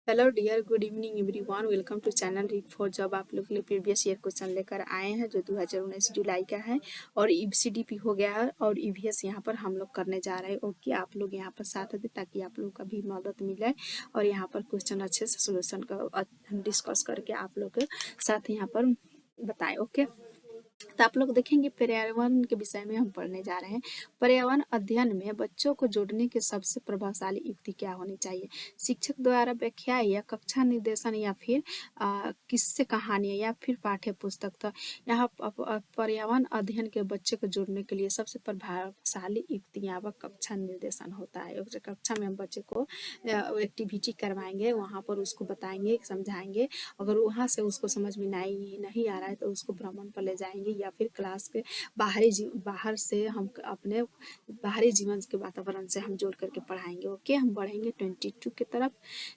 Hello dear, good evening everyone. Welcome to channel read for job. आप लोग के लिए प्रीवियस ईयर क्वेश्चन लेकर आए हैं जो 2019 जुलाई का है और ईसीडीपी हो गया है और ईवीएस यहाँ पर हम लोग करने जा रहे हैं। ओके, आप लोग यहाँ पर साथ दें ताकि आप लोग का भी मदद मिले और यहाँ पर क्वेश्चन अच्छे से सोल्यूशन का डिस्कस करके आप लोग के साथ यहाँ पर बताएं। ओके, तो आप लोग देखेंगे पर्यावरण के विषय में हम पढ़ने जा रहे हैं। पर्यावरण अध्ययन में बच्चों को जोड़ने की सबसे प्रभावशाली युक्ति क्या होनी चाहिए? शिक्षक द्वारा व्याख्या या कक्षा निर्देशन या फिर किस्से कहानियां या फिर पाठ्य पुस्तक। तो यहाँ पर्यावरण अध्ययन के बच्चे को जोड़ने के लिए सबसे प्रभावशाली युक्ति यहाँ पर कक्षा निर्देशन होता है। कक्षा में हम बच्चे को एक्टिविटी करवाएंगे, वहाँ पर उसको बताएंगे, समझाएंगे। अगर वहाँ से उसको समझ में नहीं आ रहा है तो उसको भ्रमण पर ले जाएंगे या फिर क्लास के बाहर से हम अपने बाहरी जीवन के वातावरण से हम जोड़ करके पढ़ाएंगे। ओके, हम बढ़ेंगे 22 की तरफ।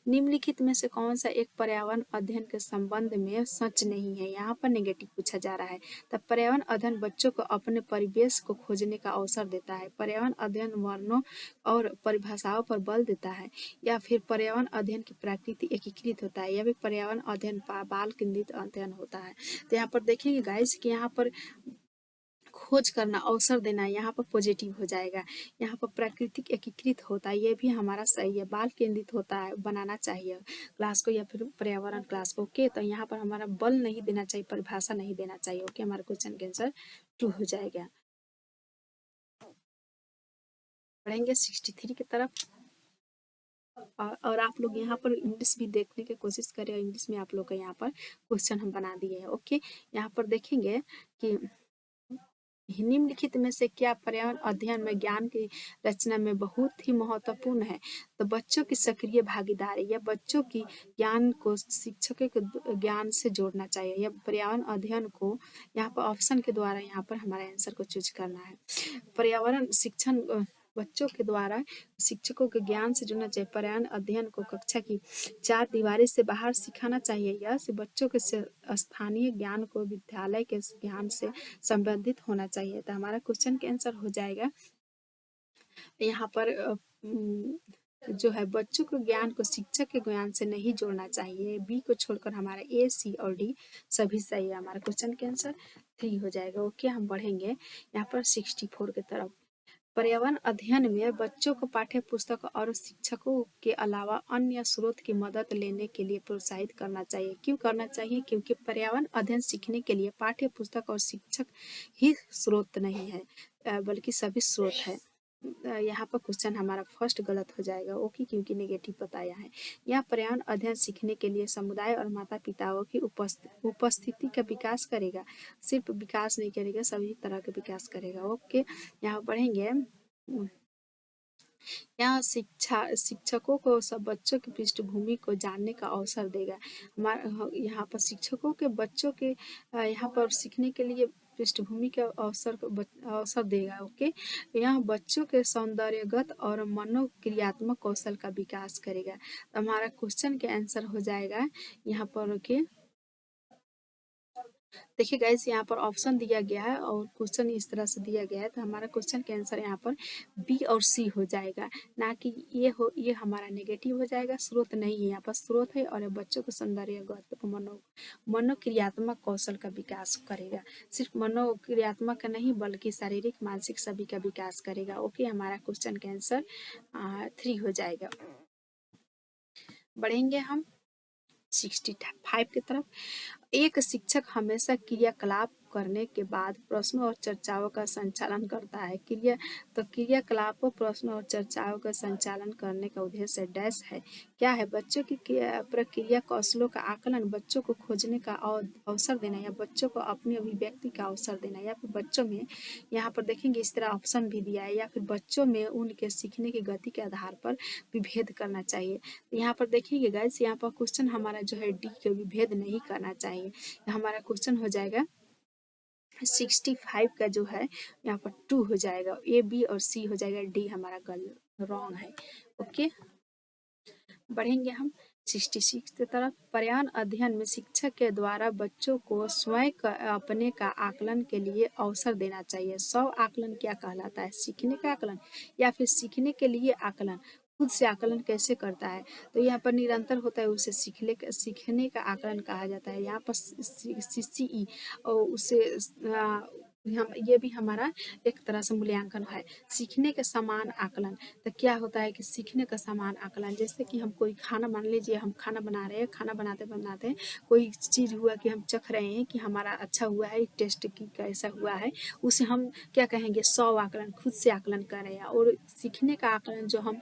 निम्नलिखित में से कौन सा एक पर्यावरण अध्ययन के संबंध में सच नहीं है? यहाँ पर नेगेटिव पूछा जा रहा है। तब पर्यावरण अध्ययन बच्चों को अपने परिवेश को खोजने का अवसर देता है। पर्यावरण अध्ययन वर्णों और परिभाषाओं पर बल देता है या फिर पर्यावरण अध्ययन की प्रकृति एकीकृत होता है या फिर पर्यावरण अध्ययन बाल केंद्रित अध्ययन होता है। तो यहाँ पर देखेंगे गाइस कि यहाँ पर खोज करना, अवसर देना, यहाँ पर पॉजिटिव हो जाएगा। यहाँ पर प्राकृतिक एकीकृत होता है, ये भी हमारा सही है। बाल केंद्रित होता है, बनाना चाहिए क्लास को या फिर पर्यावरण क्लास को। ओके, तो यहाँ पर हमारा बल नहीं देना चाहिए, परिभाषा नहीं देना चाहिए। ओके, हमारा क्वेश्चन का आंसर 2 हो जाएगा। पढ़ेंगे 63 की तरफ। और आप लोग यहाँ पर इंग्लिश भी देखने की कोशिश करें। इंग्लिश में आप लोग का यहाँ पर क्वेश्चन हम बना दिए हैं। ओके, यहाँ पर देखेंगे कि निम्नलिखित में से क्या पर्यावरण अध्ययन में ज्ञान की रचना में बहुत ही महत्वपूर्ण है? तो बच्चों की सक्रिय भागीदारी या बच्चों की ज्ञान को शिक्षकों के ज्ञान से जोड़ना चाहिए या पर्यावरण अध्ययन को यहाँ पर ऑप्शन के द्वारा यहाँ पर हमारे आंसर को चूज करना है। पर्यावरण शिक्षण बच्चों के द्वारा शिक्षकों के ज्ञान से जुड़ना चाहिए। पर्यावरण अध्ययन को कक्षा की 4 दीवारी से बाहर सिखाना चाहिए या बच्चों के स्थानीय ज्ञान को विद्यालय के ज्ञान से संबंधित होना चाहिए। तो हमारा क्वेश्चन का आंसर हो जाएगा यहाँ पर जो है बच्चों के ज्ञान को शिक्षक के ज्ञान से नहीं जोड़ना चाहिए। बी को छोड़कर हमारा ए, सी और डी सभी सही है। हमारा क्वेश्चन का आंसर 3 हो जाएगा। ओके, हम बढ़ेंगे यहाँ पर 64 की तरफ। पर्यावरण अध्ययन में बच्चों को पाठ्य पुस्तक और शिक्षकों के अलावा अन्य स्रोत की मदद लेने के लिए प्रोत्साहित करना चाहिए। क्यों करना चाहिए? क्योंकि पर्यावरण अध्ययन सीखने के लिए पाठ्य पुस्तक और शिक्षक ही स्रोत नहीं है बल्कि सभी स्रोत है। यहाँ पर क्वेश्चन हमारा फर्स्ट गलत हो जाएगा। ओके, क्योंकि नेगेटिव बताया है। यह पर्यावरण अध्ययन सीखने के लिए समुदाय और माता पिताओं की उपस्थिति का विकास करेगा। सिर्फ विकास नहीं करेगा, सभी तरह का विकास करेगा। ओके, यहाँ पढ़ेंगे। यहाँ शिक्षकों को सब बच्चों की पृष्ठभूमि को जानने का अवसर देगा। हमारा यहाँ पर शिक्षकों के बच्चों के यहाँ पर सीखने के लिए पृष्ठभूमि का अवसर देगा। ओके, यहाँ बच्चों के सौंदर्यगत और मनोक्रियात्मक कौशल का विकास करेगा। तो हमारा क्वेश्चन का आंसर हो जाएगा यहाँ पर। ओके, देखिए गाइस, यहाँ पर ऑप्शन दिया गया है और क्वेश्चन इस तरह से दिया गया है। तो हमारा क्वेश्चन का आंसर यहाँ पर बी और सी हो जाएगा, ना कि ये हमारा नेगेटिव हो जाएगा। स्रोत नहीं है, यहाँ पर स्रोत है और बच्चों को सौंदर्यगत मनोक्रियात्मक कौशल का विकास करेगा। सिर्फ मनोक्रियात्मक का नहीं बल्कि शारीरिक मानसिक सभी का विकास करेगा। ओके, हमारा क्वेश्चन का आंसर 3 हो जाएगा। बढ़ेंगे हम 65 की तरफ। एक शिक्षक हमेशा क्रियाकलाप करने के बाद प्रश्नों और चर्चाओं का संचालन करता है। क्रियाकलापों, प्रश्नों और चर्चाओं का संचालन करने का उद्देश्य डैश है। क्या है? बच्चों की प्रक्रिया कौशलों का आकलन, बच्चों को खोजने का अवसर देना या बच्चों को अपनी अभिव्यक्ति का अवसर देना या फिर बच्चों में, यहाँ पर देखेंगे इस तरह ऑप्शन भी दिया है, या फिर बच्चों में उनके सीखने की गति के आधार पर विभेद करना चाहिए। यहाँ पर देखिए गाइस, यहाँ पर क्वेश्चन हमारा जो है डी के विभेद नहीं करना चाहिए। हमारा क्वेश्चन हो जाएगा 65 का जो है यहाँ पर 2 हो जाएगा। ए, बी और सी हो जाएगा, डी हमारा रॉन्ग है। ओके, बढ़ेंगे हम 66 की तरफ। पर्यावरण अध्ययन में शिक्षक के द्वारा बच्चों को स्वयं अपने का आकलन के लिए अवसर देना चाहिए। स्व आकलन क्या कहलाता है? सीखने का आकलन या फिर सीखने के लिए आकलन? खुद से आकलन कैसे करता है, तो यहाँ पर निरंतर होता है उसे सीखने का आकलन कहा जाता है। यहाँ पर CCE और उसे हम ये भी हमारा एक तरह से मूल्यांकन है। सीखने के समान आकलन, तो क्या होता है कि सीखने का समान आकलन, जैसे कि हम कोई खाना, मान लीजिए हम खाना बना रहे हैं, खाना बनाते बनाते कोई चीज़ हुआ कि हम चख रहे हैं कि हमारा अच्छा हुआ है, टेस्ट की कैसा हुआ है, उसे हम क्या कहेंगे, 100 आकलन, खुद से आकलन कर रहे हैं। और सीखने का आकलन जो हम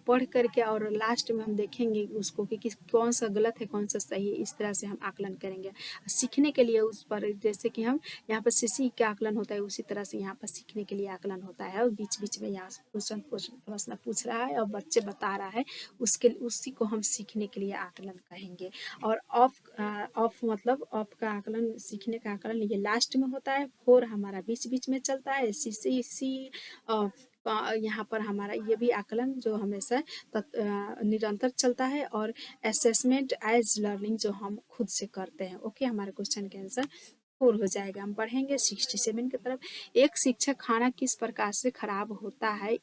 पढ़ करके और लास्ट में हम देखेंगे उसको कि कौन सा गलत है कौन सा सही है, इस तरह से हम आकलन करेंगे। सीखने के लिए उस पर, जैसे कि हम यहाँ पर CC का आकलन होता है, उसी तरह से यहाँ पर सीखने के लिए आकलन होता है। और बीच बीच में यहाँ प्रश्न पूछ रहा है और बच्चे बता रहा है, उसी को हम सीखने के लिए आकलन कहेंगे। और ऑफ मतलब ऑफ का आकलन, सीखने का आकलन ये लास्ट में होता है। 4 हमारा बीच बीच में चलता है। CCC यहाँ पर हमारा ये भी आकलन जो हमेशा निरंतर चलता है। और असेसमेंट एज लर्निंग जो हम खुद से करते हैं। ओके, हमारे क्वेश्चन के आंसर 4 हो जाएगा। हम बढ़ेंगे 67 की तरफ। एक शिक्षक खाना किस प्रकार से खराब होता है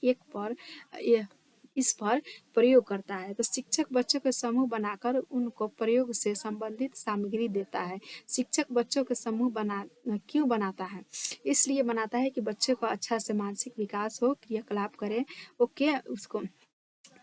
इस पर प्रयोग करता है। तो शिक्षक बच्चों के समूह बनाकर उनको प्रयोग से संबंधित सामग्री देता है। शिक्षक बच्चों के समूह क्यों बनाता है? इसलिए बनाता है कि बच्चे को अच्छा से मानसिक विकास हो, क्रियाकलाप करे, ओके, उसको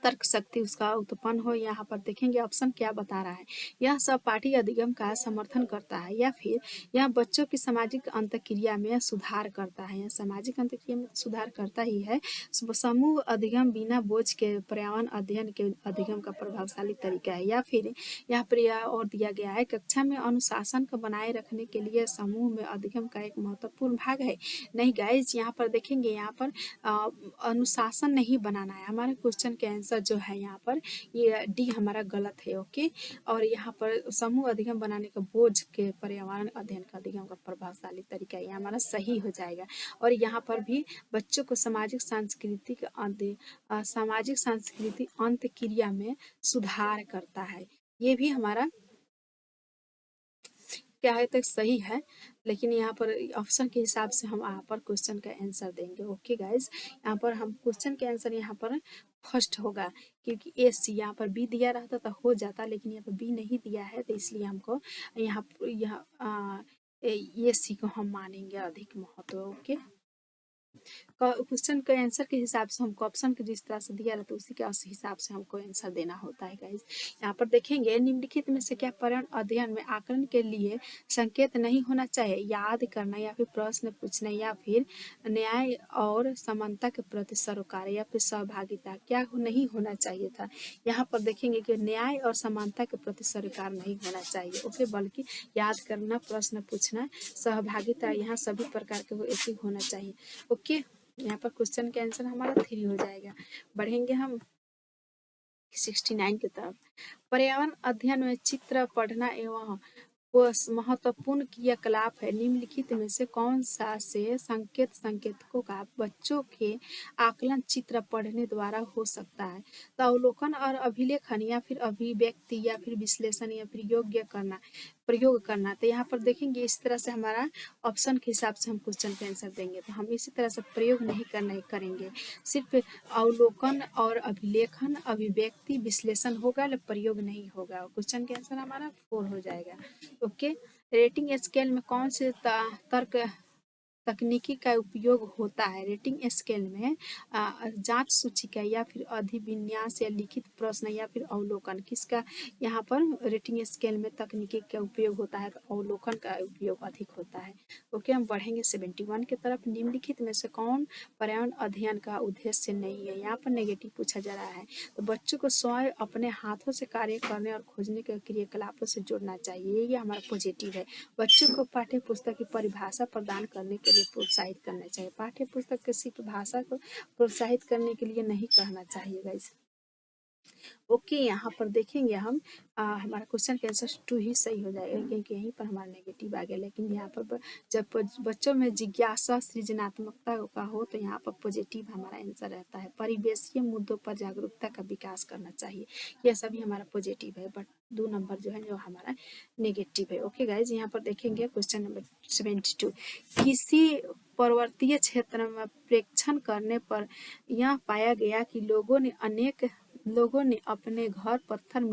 तर्क शक्ति उसका उत्पन्न हो। यहाँ पर देखेंगे ऑप्शन क्या बता रहा है। यह सहपाठी अधिगम का समर्थन करता है, या फिर यह बच्चों की सामाजिक अंतक्रिया में सुधार करता है। यह सामाजिक अंतक्रिया में सुधार करता ही है। समूह अधिगम बिना बोझ के पर्यावरण अध्ययन के अधिगम का प्रभावशाली तरीका है। या फिर यहाँ पर यह और दिया गया है, कक्षा में अनुशासन को बनाए रखने के लिए समूह में अधिगम का एक महत्वपूर्ण भाग है। नहीं गाइज, यहाँ पर देखेंगे, यहाँ पर अनुशासन नहीं बनाना है। हमारे क्वेश्चन के आंसर जो है यहाँ पर ये डी हमारा गलत है। ओके, और यहाँ पर समूह अधिगम बनाने का बोझ के पर्यावरण अध्ययन का अधिगम का प्रभावशाली तरीका ये हमारा सही हो जाएगा। और यहाँ पर भी बच्चों को सामाजिक सांस्कृतिक अंतक्रिया में सुधार करता है। ये भी हमारा क्या है तक सही है, लेकिन यहाँ पर ऑप्शन के हिसाब से हम यहाँ पर क्वेश्चन का आंसर देंगे। ओके गाइज, यहाँ पर हम क्वेश्चन के आंसर यहाँ पर फर्स्ट होगा, क्योंकि AC यहाँ पर B दिया रहता तो हो जाता, लेकिन यहाँ पर B नहीं दिया है, तो इसलिए हमको यहाँ AC को हम मानेंगे अधिक महत्व। ओके, क्वेश्चन के आंसर के हिसाब से हमको ऑप्शन के जिस तरह से दिया रहता है उसी के हिसाब से हमको आंसर देना होता है गाइज। यहाँ पर देखेंगे निम्नलिखित में से क्या पर्यावरण अध्ययन में आकलन के लिए संकेत नहीं होना चाहिए? याद करना, या फिर प्रश्न पूछना, या फिर न्याय और समानता के प्रति सरोकार, या फिर सहभागिता। क्या नहीं होना चाहिए था? यहाँ पर देखेंगे कि न्याय और समानता के प्रति सरोकार नहीं होना चाहिए। ओके, बल्कि याद करना, प्रश्न पूछना, सहभागिता, यहाँ सभी प्रकार के एक ही होना चाहिए। ओके, यहाँ पर क्वेश्चन के आंसर हमारा 3 हो जाएगा। बढ़ेंगे हम 69 की तरफ। पर्यावरण अध्ययन में चित्र पढ़ना एवं महत्वपूर्ण क्रियाकलाप है। निम्नलिखित में से कौन सा से संकेतकों का बच्चों के आकलन चित्र पढ़ने द्वारा हो सकता है? तो अवलोकन और अभिलेखन, या फिर अभिव्यक्ति, या फिर विश्लेषण, या फिर प्रयोग करना। तो यहाँ पर देखेंगे इस तरह से हमारा ऑप्शन के हिसाब से हम क्वेश्चन का आंसर देंगे। तो हम इसी तरह से प्रयोग नहीं करेंगे, सिर्फ अवलोकन और अभिलेखन, अभिव्यक्ति, विश्लेषण होगा, प्रयोग नहीं होगा। क्वेश्चन के आंसर हमारा 4 हो जाएगा। ओके, रेटिंग स्केल में कौन से तर्क तकनीकी का उपयोग होता है? रेटिंग स्केल में जांच सूचिका, या फिर अधिविन्यास, या लिखित प्रश्न, या फिर अवलोकन, किसका यहाँ पर रेटिंग स्केल में तकनीकी का उपयोग होता है? तो अवलोकन का उपयोग अधिक होता है। ओके, हम बढ़ेंगे 71 की तरफ। निम्नलिखित में से कौन पर्यावरण अध्ययन का उद्देश्य नहीं है? यहाँ पर नेगेटिव पूछा जा रहा है। तो बच्चों को स्वयं अपने हाथों से कार्य करने और खोजने के क्रियाकलापों से जोड़ना चाहिए, ये हमारा पॉजिटिव है। बच्चों को पाठ्य पुस्तक की परिभाषा प्रदान करने के लिए प्रोत्साहित करना चाहिए। पाठ्य पुस्तक के सिर्फ भाषा को प्रोत्साहित करने के लिए नहीं करना चाहिए गाइस। ओके, यहाँ पर देखेंगे हम हमारा क्वेश्चन का आंसर 2 ही सही हो जाएगा, क्योंकि यहीं पर हमारा नेगेटिव आ गया। लेकिन यहाँ पर जब बच्चों में जिज्ञासा, सृजनात्मकता का हो, तो यहाँ पर पॉजिटिव हमारा आंसर रहता है। परिवेशीय मुद्दों पर जागरूकता का विकास करना चाहिए, यह सभी हमारा पॉजिटिव है। बट 2 नंबर जो है जो हमारा नेगेटिव है। ओके गाइज, यहाँ पर देखेंगे क्वेश्चन नंबर 72। किसी पर्वतीय क्षेत्र में प्रेक्षण करने पर यह पाया गया कि लोगों ने अनेक लोगों ने अपने घर पत्थर